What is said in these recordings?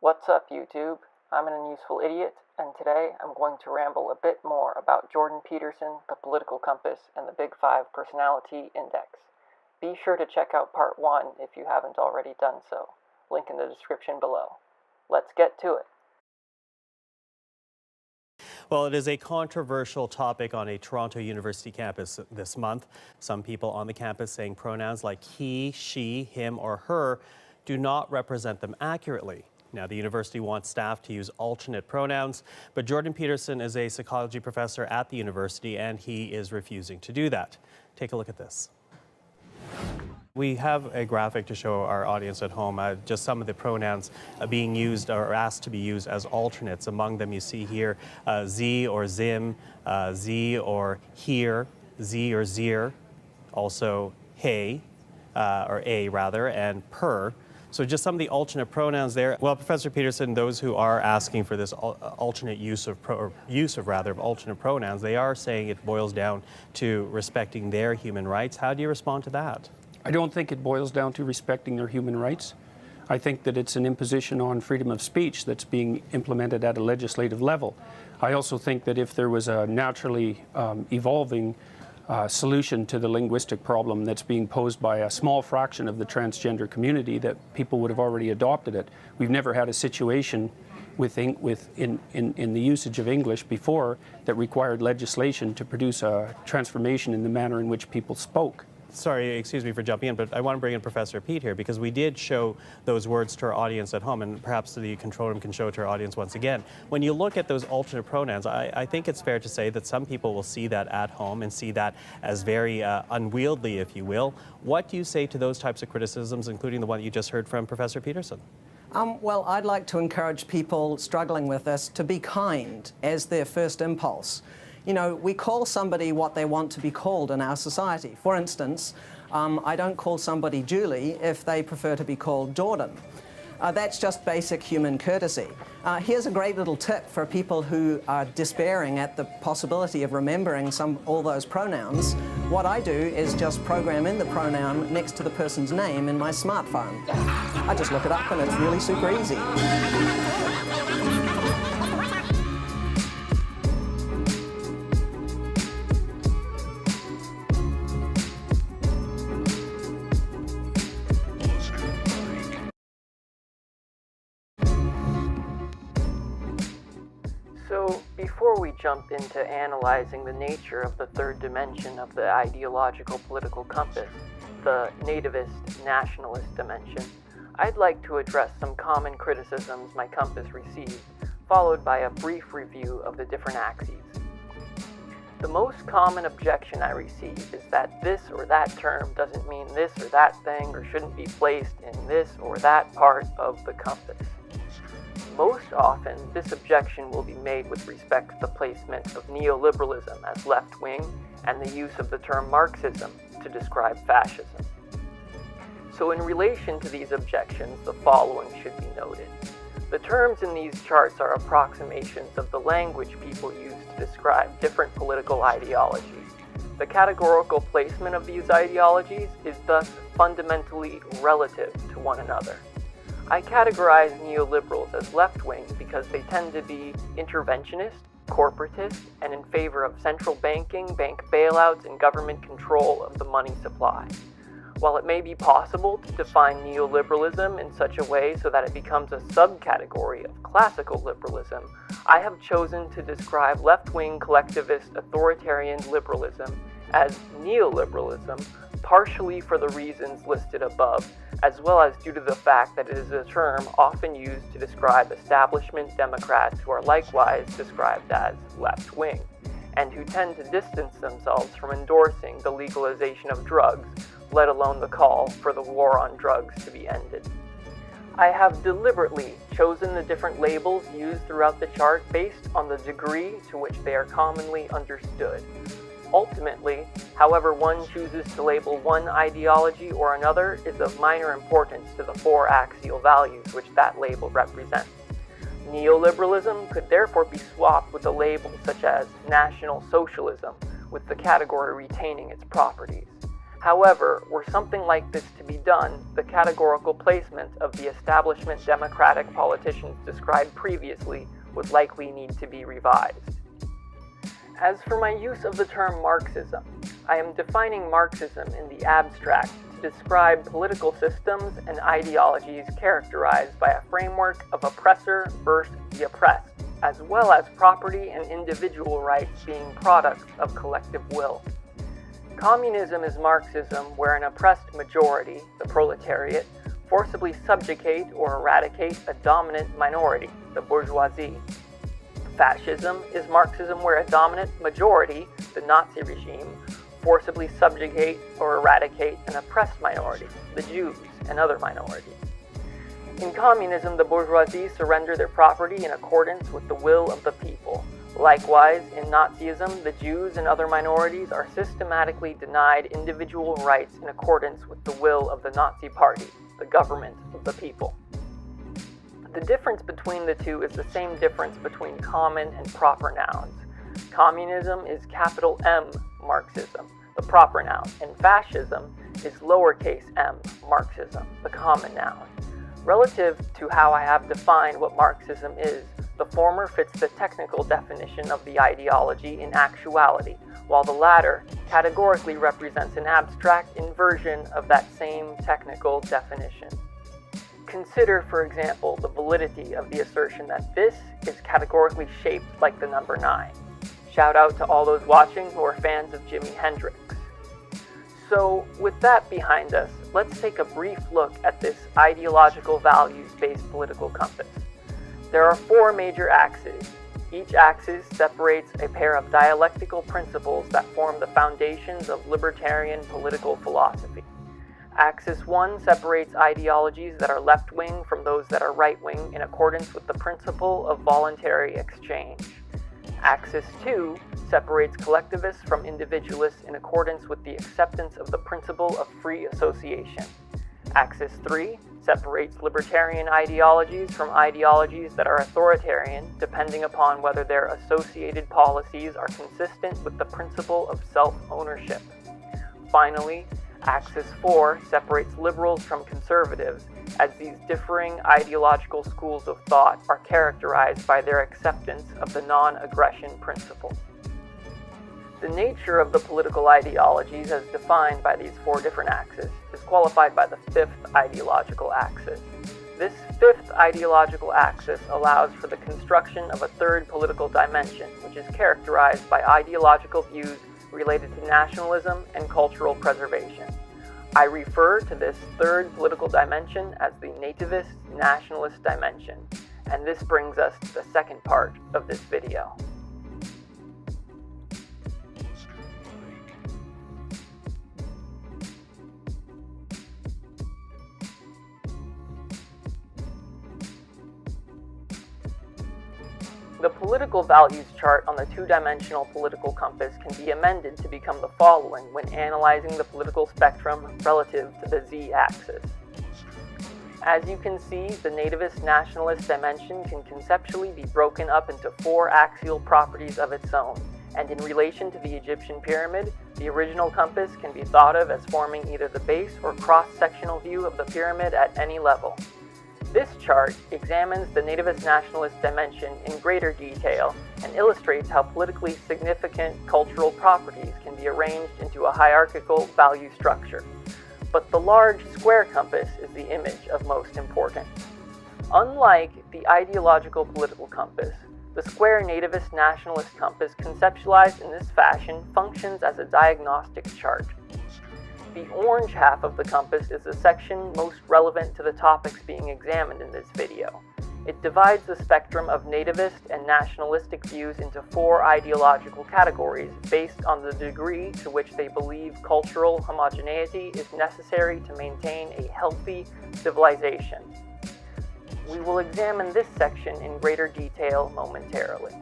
What's up, YouTube? I'm an unuseful idiot, and today I'm going to ramble a bit more about Jordan Peterson, the political compass, and the Big Five personality index. Be sure to check out part 1 if you haven't already done so. Link in the description below. Let's get to it. Well, it is a controversial topic on a Toronto University campus this month. Some people on the campus saying pronouns like he, she, him, or her do not represent them accurately. Now, the university wants staff to use alternate pronouns, but Jordan Peterson is a psychology professor at the university, and he is refusing to do that. Take a look at this. We have a graphic to show our audience at home, just some of the pronouns being used or asked to be used as alternates. Among them, you see here Z or Zim, Z or here, Z or Zir, also hey, or a rather, and per. So just some of the alternate pronouns there. Well, Professor Peterson, those who are asking for this alternate use of alternate pronouns, they are saying it boils down to respecting their human rights. How do you respond to that? I don't think it boils down to respecting their human rights. I think that it's an imposition on freedom of speech that's being implemented at a legislative level. I also think that if there was a naturally evolving solution to the linguistic problem that's being posed by a small fraction of the transgender community, that people would have already adopted it. We've never had a situation in the usage of English before that required legislation to produce a transformation in the manner in which people spoke. Sorry, excuse me for jumping in, but I want to bring in Professor Pete here because we did show those words to our audience at home, and perhaps the control room can show it to our audience once again. When you look at those alternate pronouns, I think it's fair to say that some people will see that at home and see that as very unwieldy, if you will. What do you say to those types of criticisms, including the one that you just heard from Professor Peterson? Well, I'd like to encourage people struggling with this to be kind as their first impulse. You know, we call somebody what they want to be called in our society. For instance, I don't call somebody Julie if they prefer to be called Jordan. That's just basic human courtesy. Here's a great little tip for people who are despairing at the possibility of remembering all those pronouns. What I do is just program in the pronoun next to the person's name in my smartphone. I just look it up and it's really super easy. So, before we jump into analyzing the nature of the third dimension of the ideological political compass, the nativist nationalist dimension, I'd like to address some common criticisms my compass received, followed by a brief review of the different axes. The most common objection I receive is that this or that term doesn't mean this or that thing or shouldn't be placed in this or that part of the compass. Most often, this objection will be made with respect to the placement of neoliberalism as left-wing and the use of the term Marxism to describe fascism. So in relation to these objections, the following should be noted. The terms in these charts are approximations of the language people use to describe different political ideologies. The categorical placement of these ideologies is thus fundamentally relative to one another. I categorize neoliberals as left-wing because they tend to be interventionist, corporatist, and in favor of central banking, bank bailouts, and government control of the money supply. While it may be possible to define neoliberalism in such a way so that it becomes a subcategory of classical liberalism, I have chosen to describe left-wing collectivist authoritarian liberalism as neoliberalism, partially for the reasons listed above, as well as due to the fact that it is a term often used to describe establishment Democrats who are likewise described as left-wing, and who tend to distance themselves from endorsing the legalization of drugs, let alone the call for the war on drugs to be ended. I have deliberately chosen the different labels used throughout the chart based on the degree to which they are commonly understood. Ultimately, however one chooses to label one ideology or another is of minor importance to the four axial values which that label represents. Neoliberalism could therefore be swapped with a label such as National Socialism, with the category retaining its properties. However, were something like this to be done, the categorical placement of the establishment democratic politicians described previously would likely need to be revised. As for my use of the term Marxism, I am defining Marxism in the abstract to describe political systems and ideologies characterized by a framework of oppressor versus the oppressed, as well as property and individual rights being products of collective will. Communism is Marxism where an oppressed majority, the proletariat, forcibly subjugate or eradicate a dominant minority, the bourgeoisie. Fascism is Marxism where a dominant majority, the Nazi regime, forcibly subjugate or eradicate an oppressed minority, the Jews and other minorities. In communism, the bourgeoisie surrender their property in accordance with the will of the people. Likewise, in Nazism, the Jews and other minorities are systematically denied individual rights in accordance with the will of the Nazi Party, the government of the people. The difference between the two is the same difference between common and proper nouns. Communism is capital M Marxism, the proper noun, and fascism is lowercase m Marxism, the common noun. Relative to how I have defined what Marxism is, the former fits the technical definition of the ideology in actuality, while the latter categorically represents an abstract inversion of that same technical definition. Consider, for example, the validity of the assertion that this is categorically shaped like the number 9. Shout out to all those watching who are fans of Jimi Hendrix. So, with that behind us, let's take a brief look at this ideological values-based political compass. There are 4 major axes. Each axis separates a pair of dialectical principles that form the foundations of libertarian political philosophy. Axis 1 separates ideologies that are left-wing from those that are right-wing in accordance with the principle of voluntary exchange. Axis 2 separates collectivists from individualists in accordance with the acceptance of the principle of free association. Axis 3 separates libertarian ideologies from ideologies that are authoritarian, depending upon whether their associated policies are consistent with the principle of self-ownership. Finally, Axis 4 separates liberals from conservatives, as these differing ideological schools of thought are characterized by their acceptance of the non-aggression principle. The nature of the political ideologies as defined by these 4 different axes is qualified by the 5th ideological axis. This 5th ideological axis allows for the construction of a 3rd political dimension, which is characterized by ideological views related to nationalism and cultural preservation. I refer to this 3rd political dimension as the nativist nationalist dimension, and this brings us to the 2nd part of this video. The political values chart on the 2-dimensional political compass can be amended to become the following when analyzing the political spectrum relative to the z-axis. As you can see, the nativist nationalist dimension can conceptually be broken up into 4 axial properties of its own, and in relation to the Egyptian pyramid, the original compass can be thought of as forming either the base or cross-sectional view of the pyramid at any level. This chart examines the nativist nationalist dimension in greater detail and illustrates how politically significant cultural properties can be arranged into a hierarchical value structure. But the large square compass is the image of most importance. Unlike the ideological political compass, the square nativist nationalist compass conceptualized in this fashion functions as a diagnostic chart. The orange half of the compass is the section most relevant to the topics being examined in this video. It divides the spectrum of nativist and nationalistic views into 4 ideological categories based on the degree to which they believe cultural homogeneity is necessary to maintain a healthy civilization. We will examine this section in greater detail momentarily.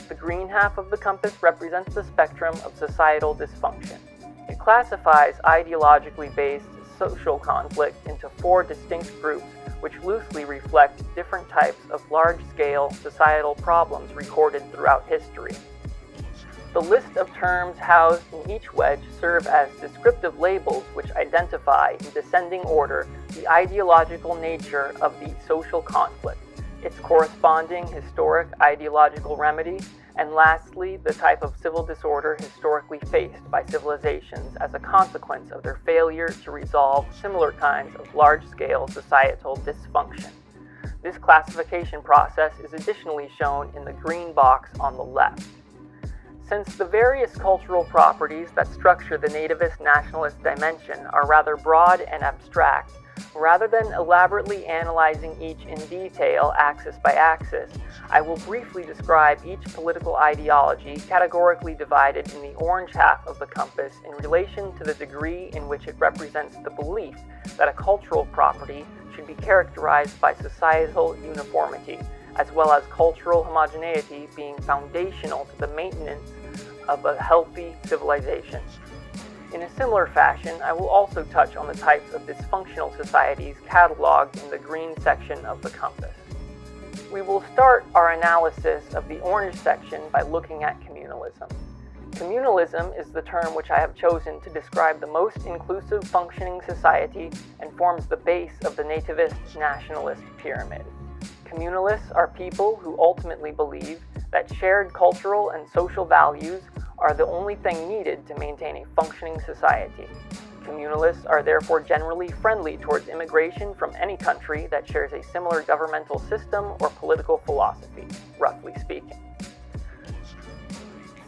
The green half of the compass represents the spectrum of societal dysfunction. It classifies ideologically based social conflict into 4 distinct groups which loosely reflect different types of large-scale societal problems recorded throughout history. The list of terms housed in each wedge serve as descriptive labels which identify, in descending order, the ideological nature of the social conflict, its corresponding historic ideological remedy, and lastly, the type of civil disorder historically faced by civilizations as a consequence of their failure to resolve similar kinds of large-scale societal dysfunction. This classification process is additionally shown in the green box on the left. Since the various cultural properties that structure the nativist nationalist dimension are rather broad and abstract, rather than elaborately analyzing each in detail axis by axis, I will briefly describe each political ideology categorically divided in the orange half of the compass in relation to the degree in which it represents the belief that a cultural property should be characterized by societal uniformity, as well as cultural homogeneity being foundational to the maintenance of a healthy civilization. In a similar fashion, I will also touch on the types of dysfunctional societies cataloged in the green section of the compass. We will start our analysis of the orange section by looking at communalism. Communalism is the term which I have chosen to describe the most inclusive functioning society and forms the base of the nativist nationalist pyramid. Communalists are people who ultimately believe that shared cultural and social values are the only thing needed to maintain a functioning society. Communalists are therefore generally friendly towards immigration from any country that shares a similar governmental system or political philosophy, roughly speaking.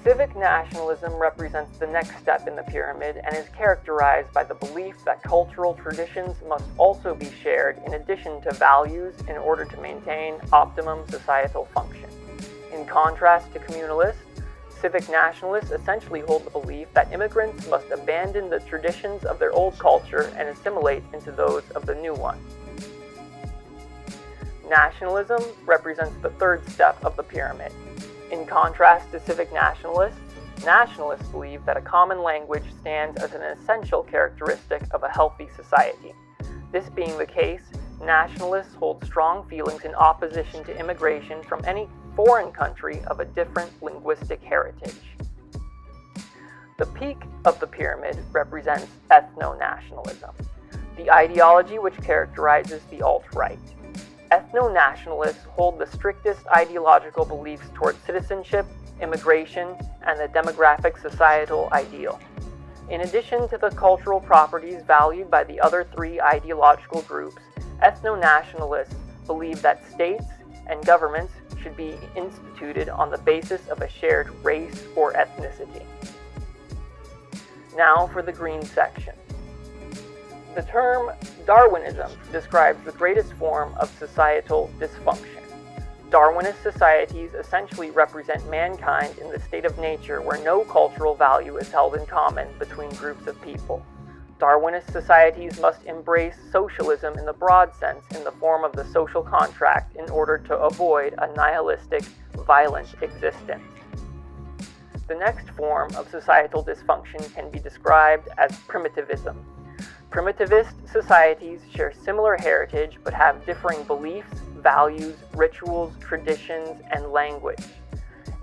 Civic nationalism represents the next step in the pyramid and is characterized by the belief that cultural traditions must also be shared in addition to values in order to maintain optimum societal function. In contrast to communalists, civic nationalists essentially hold the belief that immigrants must abandon the traditions of their old culture and assimilate into those of the new one. Nationalism represents the third step of the pyramid. In contrast to civic nationalists, nationalists believe that a common language stands as an essential characteristic of a healthy society. This being the case, nationalists hold strong feelings in opposition to immigration from any foreign country of a different linguistic heritage. The peak of the pyramid represents ethno-nationalism, the ideology which characterizes the alt-right. Ethno-nationalists hold the strictest ideological beliefs towards citizenship, immigration, and the demographic societal ideal. In addition to the cultural properties valued by the other three ideological groups, ethno-nationalists believe that states and governments should be instituted on the basis of a shared race or ethnicity. Now for the green section. The term Darwinism describes the greatest form of societal dysfunction. Darwinist societies essentially represent mankind in the state of nature where no cultural value is held in common between groups of people. Darwinist societies must embrace socialism in the broad sense in the form of the social contract in order to avoid a nihilistic, violent existence. The next form of societal dysfunction can be described as primitivism. Primitivist societies share similar heritage but have differing beliefs, values, rituals, traditions, and language.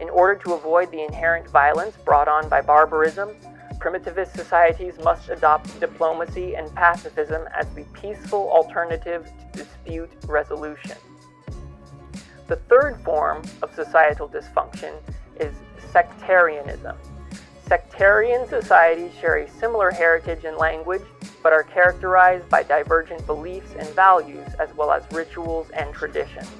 In order to avoid the inherent violence brought on by barbarism, primitivist societies must adopt diplomacy and pacifism as the peaceful alternative to dispute resolution. The third form of societal dysfunction is sectarianism. Sectarian societies share a similar heritage and language, but are characterized by divergent beliefs and values as well as rituals and traditions.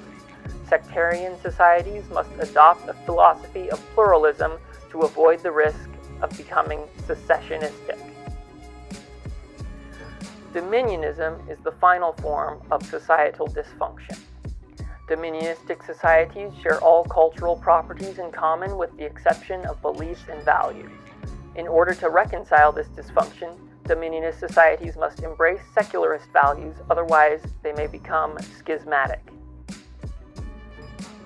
Sectarian societies must adopt a philosophy of pluralism to avoid the risk of becoming secessionistic. Dominionism is the final form of societal dysfunction. Dominionistic societies share all cultural properties in common with the exception of beliefs and values. In order to reconcile this dysfunction, dominionist societies must embrace secularist values, otherwise they may become schismatic.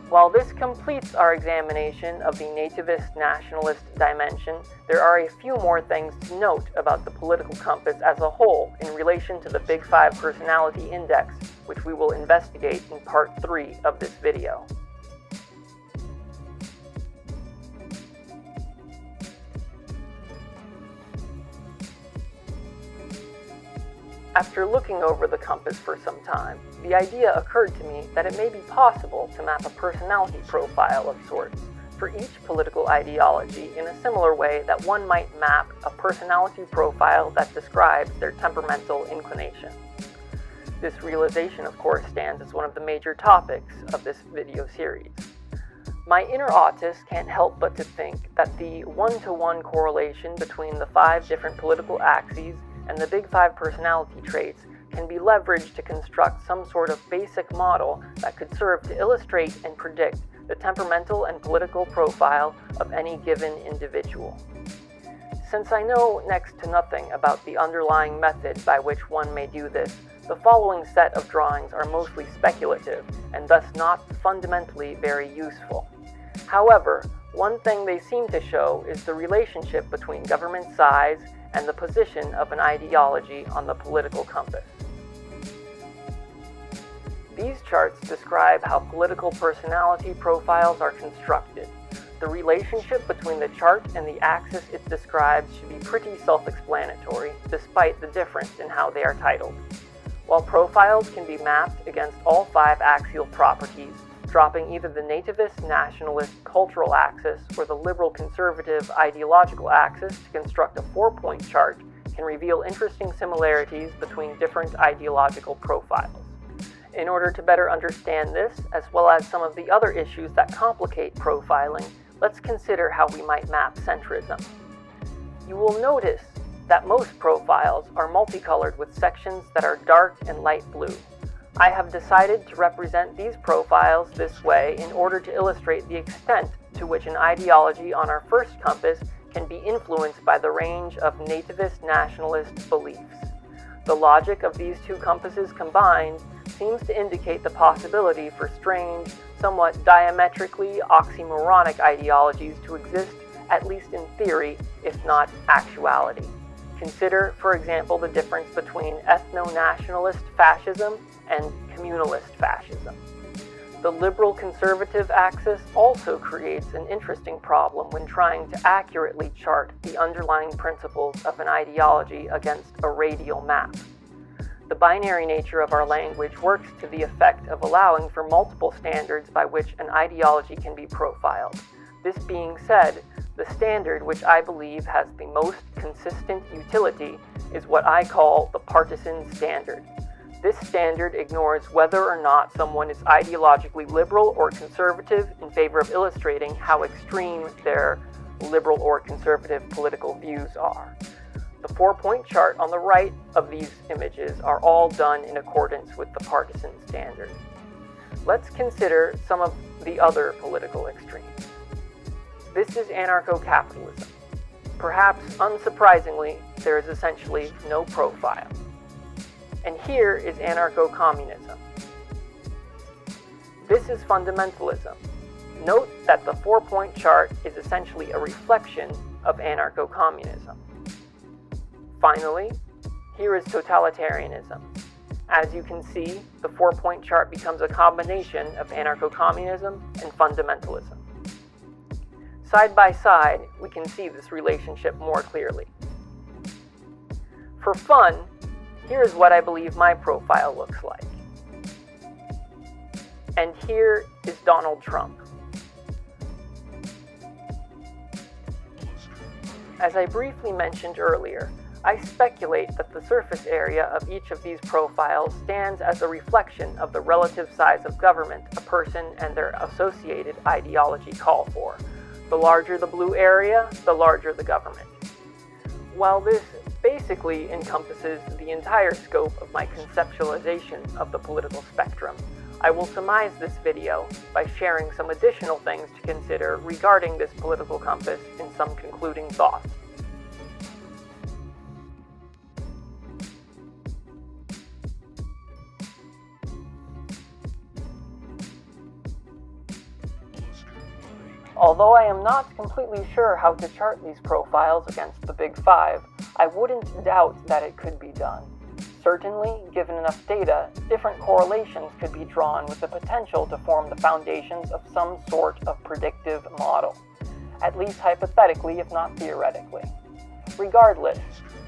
While this completes our examination of the nativist nationalist dimension, there are a few more things to note about the political compass as a whole in relation to the Big Five Personality Index, which we will investigate in Part 3 of this video. After looking over the compass for some time, the idea occurred to me that it may be possible to map a personality profile of sorts for each political ideology in a similar way that one might map a personality profile that describes their temperamental inclination. This realization, of course, stands as one of the major topics of this video series. My inner autist can't help but to think that the one-to-one correlation between the 5 different political axes and the big 5 personality traits can be leveraged to construct some sort of basic model that could serve to illustrate and predict the temperamental and political profile of any given individual. Since I know next to nothing about the underlying method by which one may do this, the following set of drawings are mostly speculative and thus not fundamentally very useful. However, one thing they seem to show is the relationship between government size and the position of an ideology on the political compass. These charts describe how political personality profiles are constructed. The relationship between the chart and the axis it describes should be pretty self-explanatory, despite the difference in how they are titled. While profiles can be mapped against all 5 axial properties, dropping either the nativist, nationalist, cultural axis or the liberal, conservative, ideological axis to construct a 4-point chart can reveal interesting similarities between different ideological profiles. In order to better understand this, as well as some of the other issues that complicate profiling, let's consider how we might map centrism. You will notice that most profiles are multicolored with sections that are dark and light blue. I have decided to represent these profiles this way in order to illustrate the extent to which an ideology on our first compass can be influenced by the range of nativist nationalist beliefs. The logic of these 2 compasses combined seems to indicate the possibility for strange, somewhat diametrically oxymoronic ideologies to exist, at least in theory, if not actuality. Consider, for example, the difference between ethno-nationalist fascism and communalist fascism. The liberal-conservative axis also creates an interesting problem when trying to accurately chart the underlying principles of an ideology against a radial map. The binary nature of our language works to the effect of allowing for multiple standards by which an ideology can be profiled. This being said, the standard which I believe has the most consistent utility is what I call the partisan standard. This standard ignores whether or not someone is ideologically liberal or conservative in favor of illustrating how extreme their liberal or conservative political views are. The 4-point chart on the right of these images are all done in accordance with the partisan standard. Let's consider some of the other political extremes. This is anarcho-capitalism. Perhaps unsurprisingly, there is essentially no profile. And here is anarcho-communism. This is fundamentalism. Note that the 4-point chart is essentially a reflection of anarcho-communism. Finally, here is totalitarianism. As you can see, the 4-point chart becomes a combination of anarcho-communism and fundamentalism. Side by side, we can see this relationship more clearly. For fun, here is what I believe my profile looks like. And here is Donald Trump. As I briefly mentioned earlier, I speculate that the surface area of each of these profiles stands as a reflection of the relative size of government a person and their associated ideology call for. The larger the blue area, the larger the government. While this basically encompasses the entire scope of my conceptualization of the political spectrum, I will surmise this video by sharing some additional things to consider regarding this political compass in some concluding thoughts. Although I am not completely sure how to chart these profiles against the Big Five, I wouldn't doubt that it could be done. Certainly, given enough data, different correlations could be drawn with the potential to form the foundations of some sort of predictive model, at least hypothetically if not theoretically. Regardless,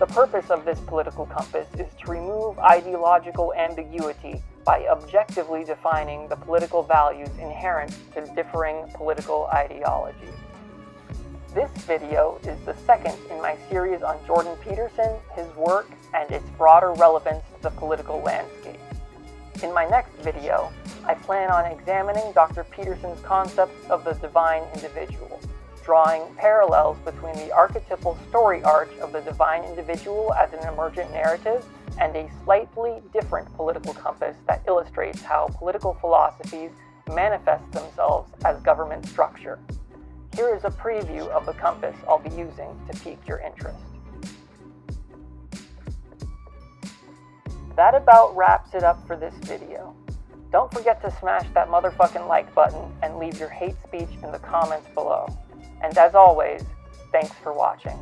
The purpose of this political compass is to remove ideological ambiguity by objectively defining the political values inherent to differing political ideologies. This video is the second in my series on Jordan Peterson, his work, and its broader relevance to the political landscape. In my next video, I plan on examining Dr. Peterson's concept of the divine individual, drawing parallels between the archetypal story arch of the divine individual as an emergent narrative and a slightly different political compass that illustrates how political philosophies manifest themselves as government structure. Here is a preview of the compass I'll be using to pique your interest. That about wraps it up for this video. Don't forget to smash that motherfucking like button and leave your hate speech in the comments below. And as always, thanks for watching.